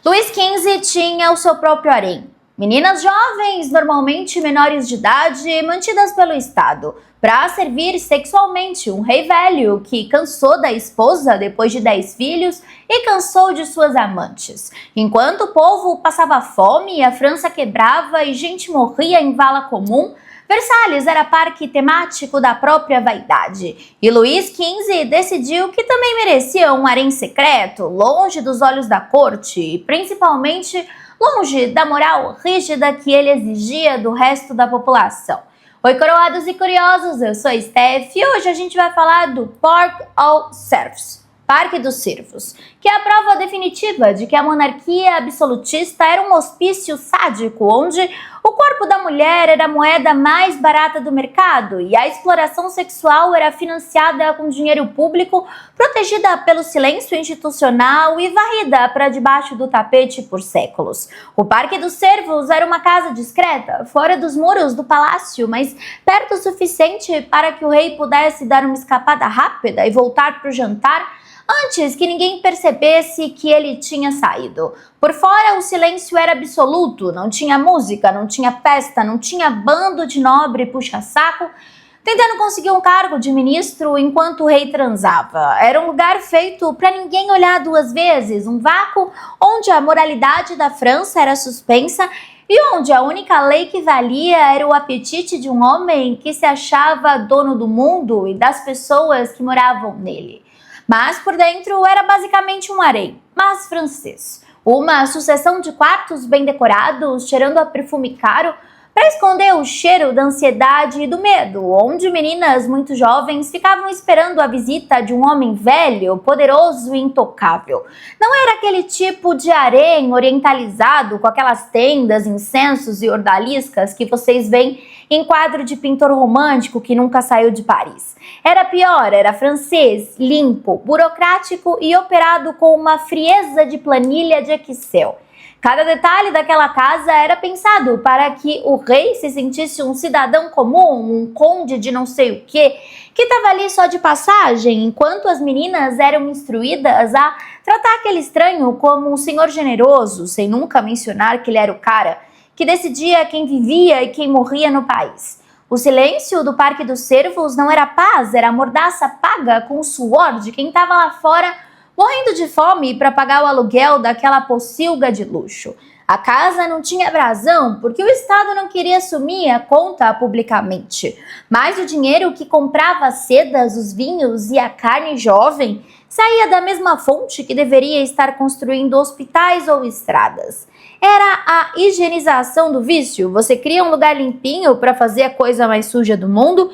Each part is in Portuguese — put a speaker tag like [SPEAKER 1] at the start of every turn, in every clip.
[SPEAKER 1] Luís XV tinha o seu próprio harém. Meninas jovens, normalmente menores de idade, mantidas pelo Estado, para servir sexualmente um rei velho que cansou da esposa depois de 10 filhos e cansou de suas amantes. Enquanto o povo passava fome, a França quebrava e gente morria em vala comum, Versalhes era parque temático da própria vaidade, e Luís XV decidiu que também merecia um harém secreto, longe dos olhos da corte e principalmente longe da moral rígida que ele exigia do resto da população. Oi, coroados e curiosos, eu sou a Steph e hoje a gente vai falar do Parc aux Cerfs, Parque dos Cervos, que é a prova definitiva de que a monarquia absolutista era um hospício sádico, onde o corpo da mulher era a moeda mais barata do mercado e a exploração sexual era financiada com dinheiro público, protegida pelo silêncio institucional e varrida para debaixo do tapete por séculos. O Parque dos Cervos era uma casa discreta, fora dos muros do palácio, mas perto o suficiente para que o rei pudesse dar uma escapada rápida e voltar para o jantar antes que ninguém percebesse que ele tinha saído. Por fora, o silêncio era absoluto, não tinha música, não tinha festa, não tinha bando de nobre puxa-saco tentando conseguir um cargo de ministro enquanto o rei transava. Era um lugar feito para ninguém olhar duas vezes, um vácuo onde a moralidade da França era suspensa e onde a única lei que valia era o apetite de um homem que se achava dono do mundo e das pessoas que moravam nele. Mas por dentro era basicamente um harém, mas francês. Uma sucessão de quartos bem decorados, cheirando a perfume caro, para esconder o cheiro da ansiedade e do medo, onde meninas muito jovens ficavam esperando a visita de um homem velho, poderoso e intocável. Não era aquele tipo de harém orientalizado com aquelas tendas, incensos e ordaliscas que vocês veem em quadro de pintor romântico que nunca saiu de Paris. Era pior, era francês, limpo, burocrático e operado com uma frieza de planilha de Excel. Cada detalhe daquela casa era pensado para que o rei se sentisse um cidadão comum, um conde de não sei o que estava ali só de passagem, enquanto as meninas eram instruídas a tratar aquele estranho como um senhor generoso, sem nunca mencionar que ele era o cara que decidia quem vivia e quem morria no país. O silêncio do Parque dos Cervos não era paz, era mordaça paga com o suor de quem estava lá fora morrendo de fome para pagar o aluguel daquela pocilga de luxo. A casa não tinha brasão porque o Estado não queria assumir a conta publicamente. Mas o dinheiro que comprava as sedas, os vinhos e a carne jovem saía da mesma fonte que deveria estar construindo hospitais ou estradas. Era a higienização do vício. Você cria um lugar limpinho para fazer a coisa mais suja do mundo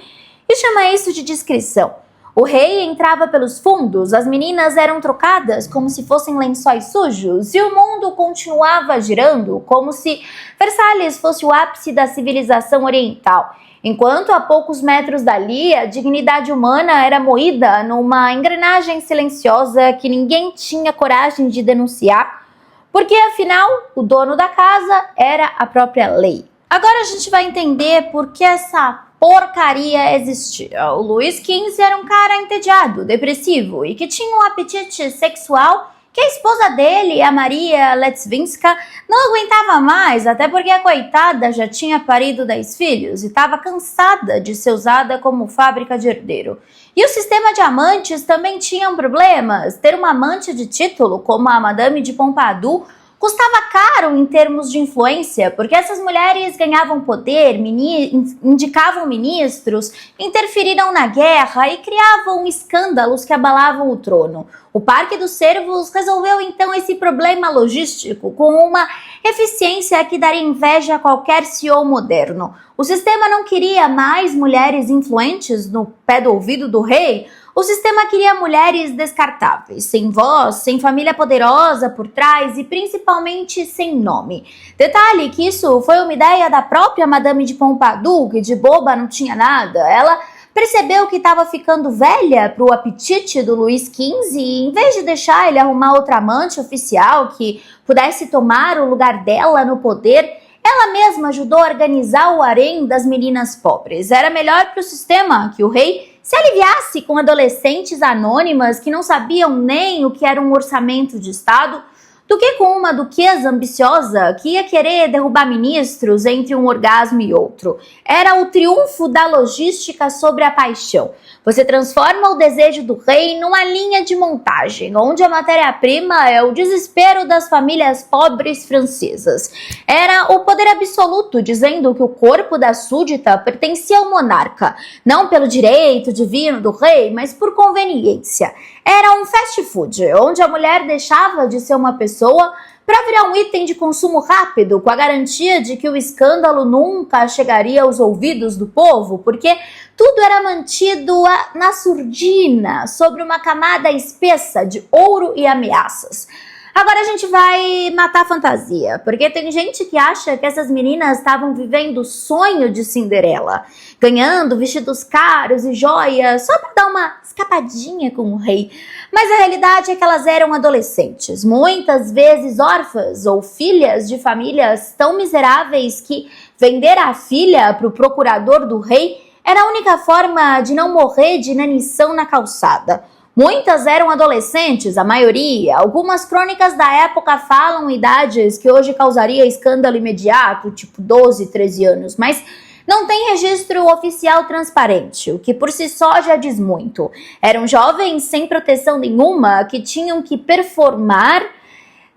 [SPEAKER 1] e chama isso de discrição. O rei entrava pelos fundos, as meninas eram trocadas como se fossem lençóis sujos e o mundo continuava girando como se Versalhes fosse o ápice da civilização oriental. Enquanto a poucos metros dali, a dignidade humana era moída numa engrenagem silenciosa que ninguém tinha coragem de denunciar, porque afinal o dono da casa era a própria lei. Agora a gente vai entender por que essa porcaria existia. O Luís XV era um cara entediado, depressivo e que tinha um apetite sexual que a esposa dele, a Maria Leczinska, não aguentava mais, até porque a coitada já tinha parido 10 filhos e estava cansada de ser usada como fábrica de herdeiro. E o sistema de amantes também tinha problemas. Ter uma amante de título, como a Madame de Pompadour, custava caro em termos de influência, porque essas mulheres ganhavam poder, indicavam ministros, interferiram na guerra e criavam escândalos que abalavam o trono. O Parque dos Cervos resolveu então esse problema logístico com uma eficiência que daria inveja a qualquer CEO moderno. O sistema não queria mais mulheres influentes no pé do ouvido do rei. O sistema queria mulheres descartáveis, sem voz, sem família poderosa por trás e principalmente sem nome. Detalhe que isso foi uma ideia da própria Madame de Pompadour, que de boba não tinha nada. Ela percebeu que estava ficando velha para o apetite do Luís XV e, em vez de deixar ele arrumar outra amante oficial que pudesse tomar o lugar dela no poder, ela mesma ajudou a organizar o harém das meninas pobres. Era melhor para o sistema que o rei se aliviasse com adolescentes anônimas que não sabiam nem o que era um orçamento de Estado do que com uma duquesa ambiciosa que ia querer derrubar ministros entre um orgasmo e outro. Era o triunfo da logística sobre a paixão. Você transforma o desejo do rei numa linha de montagem, onde a matéria-prima é o desespero das famílias pobres francesas. Era o poder absoluto, dizendo que o corpo da súdita pertencia ao monarca, não pelo direito divino do rei, mas por conveniência. Era um fast food, onde a mulher deixava de ser uma pessoa para virar um item de consumo rápido, com a garantia de que o escândalo nunca chegaria aos ouvidos do povo, porque tudo era mantido na surdina, sobre uma camada espessa de ouro e ameaças. Agora a gente vai matar a fantasia, porque tem gente que acha que essas meninas estavam vivendo o sonho de Cinderela, ganhando vestidos caros e joias só para dar uma escapadinha com o rei. Mas a realidade é que elas eram adolescentes, muitas vezes órfãs ou filhas de famílias tão miseráveis que vender a filha para o procurador do rei era a única forma de não morrer de inanição na calçada. Muitas eram adolescentes, a maioria. Algumas crônicas da época falam idades que hoje causaria escândalo imediato, tipo 12, 13 anos, mas não tem registro oficial transparente, o que por si só já diz muito. Eram jovens sem proteção nenhuma que tinham que performar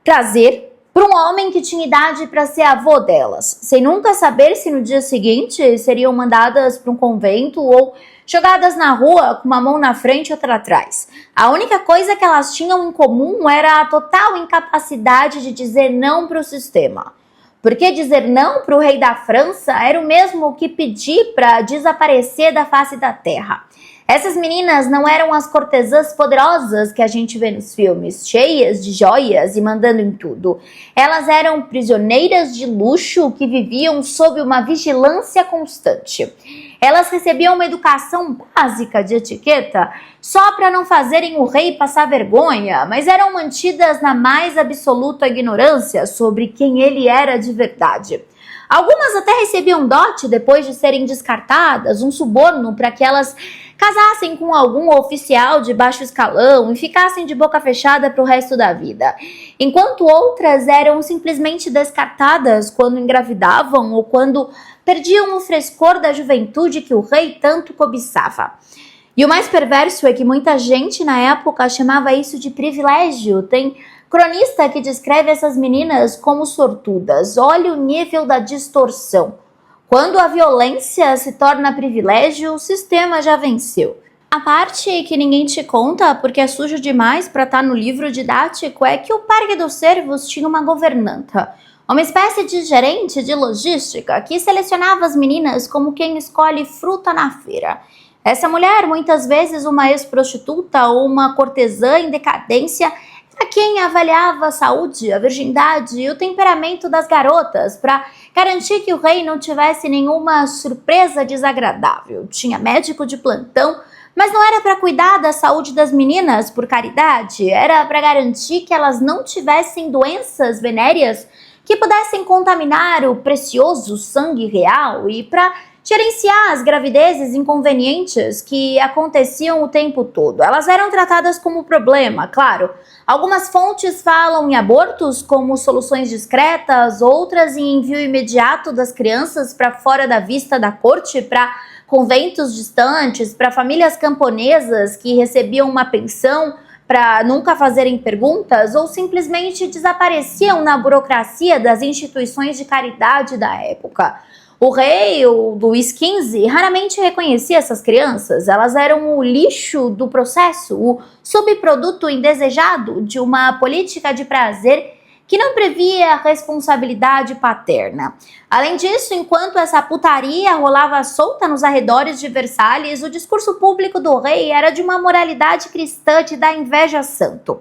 [SPEAKER 1] prazer para um homem que tinha idade para ser avô delas, sem nunca saber se no dia seguinte seriam mandadas para um convento ou jogadas na rua com uma mão na frente e outra atrás. A única coisa que elas tinham em comum era a total incapacidade de dizer não para o sistema. Porque dizer não para o rei da França era o mesmo que pedir para desaparecer da face da terra. Essas meninas não eram as cortesãs poderosas que a gente vê nos filmes, cheias de joias e mandando em tudo. Elas eram prisioneiras de luxo que viviam sob uma vigilância constante. Elas recebiam uma educação básica de etiqueta só para não fazerem o rei passar vergonha, mas eram mantidas na mais absoluta ignorância sobre quem ele era de verdade. Algumas até recebiam dote depois de serem descartadas, um suborno para que elas casassem com algum oficial de baixo escalão e ficassem de boca fechada para o resto da vida. Enquanto outras eram simplesmente descartadas quando engravidavam ou quando perdiam o frescor da juventude que o rei tanto cobiçava. E o mais perverso é que muita gente na época chamava isso de privilégio. Tem cronista que descreve essas meninas como sortudas. Olha o nível da distorção. Quando a violência se torna privilégio, o sistema já venceu. A parte que ninguém te conta, porque é sujo demais para estar no livro didático, é que o Parque dos Cervos tinha uma governanta, uma espécie de gerente de logística que selecionava as meninas como quem escolhe fruta na feira. Essa mulher, muitas vezes uma ex-prostituta ou uma cortesã em decadência, era quem avaliava a saúde, a virgindade e o temperamento das garotas para garantir que o rei não tivesse nenhuma surpresa desagradável. Tinha médico de plantão, mas não era para cuidar da saúde das meninas por caridade, era para garantir que elas não tivessem doenças venéreas que pudessem contaminar o precioso sangue real e para gerenciar as gravidezes inconvenientes que aconteciam o tempo todo. Elas eram tratadas como problema, claro. Algumas fontes falam em abortos como soluções discretas, outras em envio imediato das crianças para fora da vista da corte, para conventos distantes, para famílias camponesas que recebiam uma pensão para nunca fazerem perguntas ou simplesmente desapareciam na burocracia das instituições de caridade da época. O rei, o Luís XV, raramente reconhecia essas crianças. Elas eram o lixo do processo, o subproduto indesejado de uma política de prazer que não previa responsabilidade paterna. Além disso, enquanto essa putaria rolava solta nos arredores de Versalhes, o discurso público do rei era de uma moralidade cristã de dar inveja santo.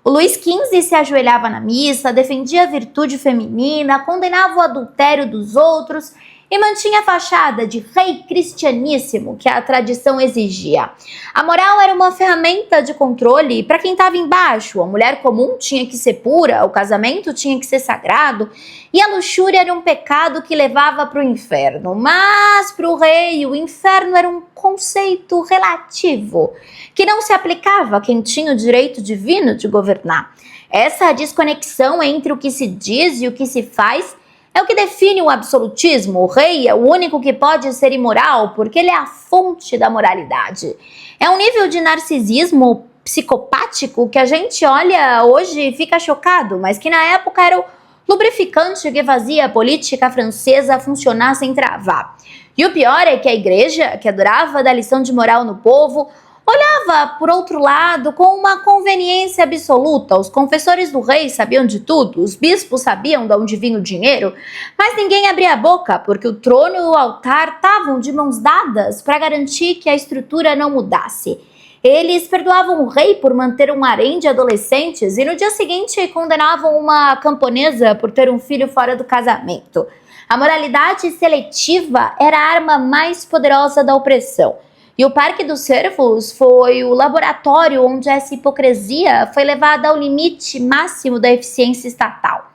[SPEAKER 1] O Luís XV se ajoelhava na missa, defendia a virtude feminina, condenava o adultério dos outros e mantinha a fachada de rei cristianíssimo que a tradição exigia. A moral era uma ferramenta de controle para quem estava embaixo. A mulher comum tinha que ser pura, o casamento tinha que ser sagrado e a luxúria era um pecado que levava para o inferno. Mas para o rei, o inferno era um conceito relativo que não se aplicava a quem tinha o direito divino de governar. Essa desconexão entre o que se diz e o que se faz é o que define o absolutismo. O rei é o único que pode ser imoral porque ele é a fonte da moralidade. É um nível de narcisismo psicopático que a gente olha hoje e fica chocado, mas que na época era o lubrificante que fazia a política francesa funcionar sem travar. E o pior é que a igreja, que adorava dar lição de moral no povo, olhava, por outro lado, com uma conveniência absoluta. Os confessores do rei sabiam de tudo, os bispos sabiam de onde vinha o dinheiro, mas ninguém abria a boca, porque o trono e o altar estavam de mãos dadas para garantir que a estrutura não mudasse. Eles perdoavam o rei por manter um harém de adolescentes e no dia seguinte condenavam uma camponesa por ter um filho fora do casamento. A moralidade seletiva era a arma mais poderosa da opressão. E o Parque dos Cervos foi o laboratório onde essa hipocrisia foi levada ao limite máximo da eficiência estatal.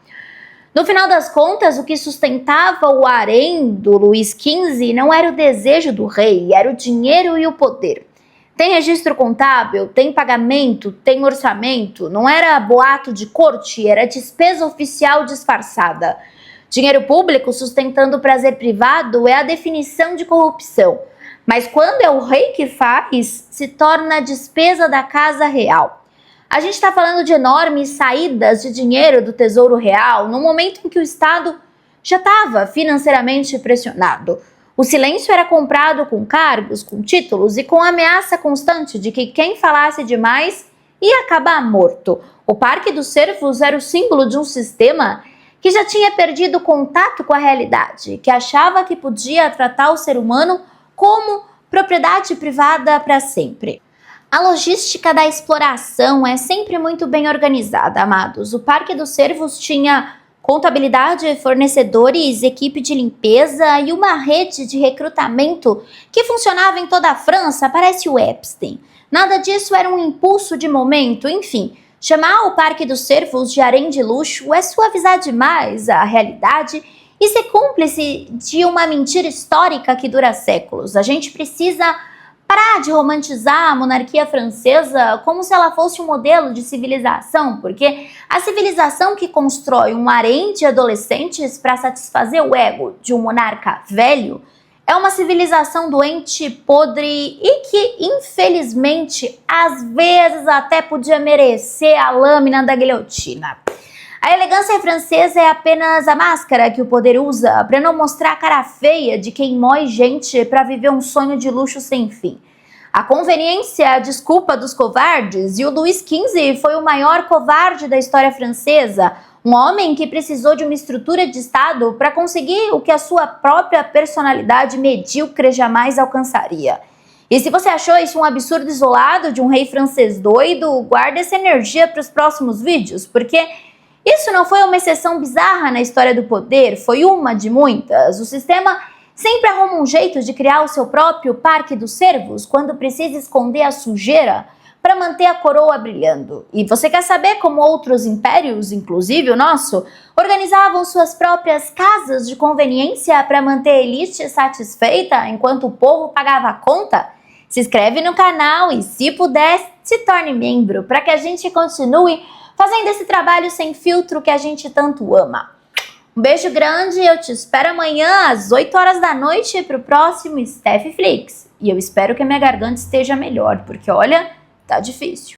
[SPEAKER 1] No final das contas, o que sustentava o harém do Luís XV não era o desejo do rei, era o dinheiro e o poder. Tem registro contábil, tem pagamento, tem orçamento, não era boato de corte, era despesa oficial disfarçada. Dinheiro público sustentando o prazer privado é a definição de corrupção. Mas quando é o rei que faz, se torna a despesa da casa real. A gente está falando de enormes saídas de dinheiro do Tesouro Real no momento em que o Estado já estava financeiramente pressionado. O silêncio era comprado com cargos, com títulos e com a ameaça constante de que quem falasse demais ia acabar morto. O Parque dos Cervos era o símbolo de um sistema que já tinha perdido contato com a realidade, que achava que podia tratar o ser humano como propriedade privada para sempre. A logística da exploração é sempre muito bem organizada, amados. O Parque dos Cervos tinha contabilidade, fornecedores, equipe de limpeza e uma rede de recrutamento que funcionava em toda a França, parece o Epstein. Nada disso era um impulso de momento, enfim. Chamar o Parque dos Cervos de harém de luxo é suavizar demais a realidade e ser cúmplice de uma mentira histórica que dura séculos. A gente precisa parar de romantizar a monarquia francesa como se ela fosse um modelo de civilização, porque a civilização que constrói um harém de adolescentes para satisfazer o ego de um monarca velho é uma civilização doente, podre e que, infelizmente, às vezes até podia merecer a lâmina da guilhotina. A elegância francesa é apenas a máscara que o poder usa para não mostrar a cara feia de quem mói gente para viver um sonho de luxo sem fim. A conveniência é a desculpa dos covardes, e o Luís XV foi o maior covarde da história francesa, um homem que precisou de uma estrutura de Estado para conseguir o que a sua própria personalidade medíocre jamais alcançaria. E se você achou isso um absurdo isolado de um rei francês doido, guarda essa energia para os próximos vídeos, porque isso não foi uma exceção bizarra na história do poder, foi uma de muitas. O sistema sempre arruma um jeito de criar o seu próprio Parque dos Cervos quando precisa esconder a sujeira para manter a coroa brilhando. E você quer saber como outros impérios, inclusive o nosso, organizavam suas próprias casas de conveniência para manter a elite satisfeita enquanto o povo pagava a conta? Se inscreve no canal e, se puder, se torne membro para que a gente continue fazendo esse trabalho sem filtro que a gente tanto ama. Um beijo grande e eu te espero amanhã às 8 horas da noite para o próximo Steph Flix. E eu espero que a minha garganta esteja melhor, porque olha, tá difícil.